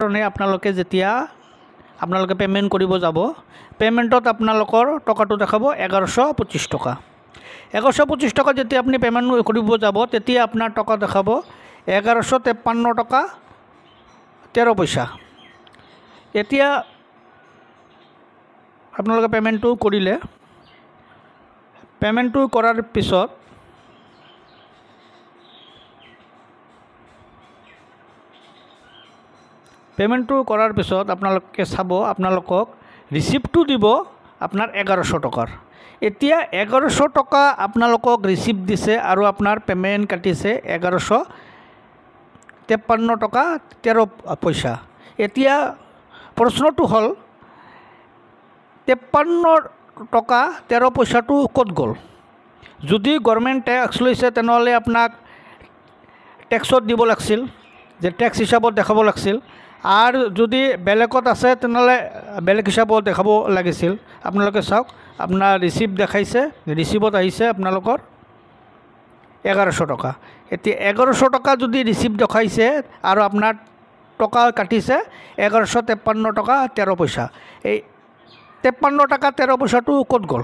কাৰণে আপোনালোকে যেতিয়া আপোনালোকে পে'মেণ্ট কৰিব যাব, পে'মেণ্টত আপোনালোকৰ টকাটো দেখাব 1125 টকা। 1125 টকা যেতিয়া আপুনি পে'মেণ্ট কৰিব যাব, তেতিয়া আপোনাৰ টকা দেখাব 1153 টকা 13 পইচা। এতিয়া আপোনালোকে পে'মেণ্টটো কৰিলে, পে'মেণ্টটো কৰাৰ পিছত আপোনালোকে চাব, আপোনালোকক ৰিচিপ্টটো দিব আপোনাৰ 1100 টকাৰ। এতিয়া 1100 টকা আপোনালোকক ৰিচিপ্ট দিছে আৰু আপোনাৰ পে'মেণ্ট কাটিছে 1153 টকা 13 পইচা। এতিয়া প্ৰশ্নটো হ'ল 53 টকা 13 পইচাটো ক'ত গ'ল? যদি গভৰ্ণমেণ্ট টেক্স লৈছে তেনেহ'লে আপোনাক টেক্সত দিব লাগিছিল, যে টেক্স হিচাপত দেখাব লাগিছিল। আৰু যদি বেলেগত আছে তেনেহ'লে বেলেগ হিচাপত দেখাব লাগিছিল। আপোনালোকে চাওক, আপোনাৰ ৰিচিপ্ট দেখাইছে, ৰিচিপ্টত আহিছে আপোনালোকৰ 1100 টকা। এতিয়া 1100 টকা যদি ৰিচিপ্ট দেখাইছে আৰু আপোনাৰ টকা কাটিছে 1153 টকা 13 পইচা, এই 53 টকা 13 পইচাটো ক'ত গ'ল?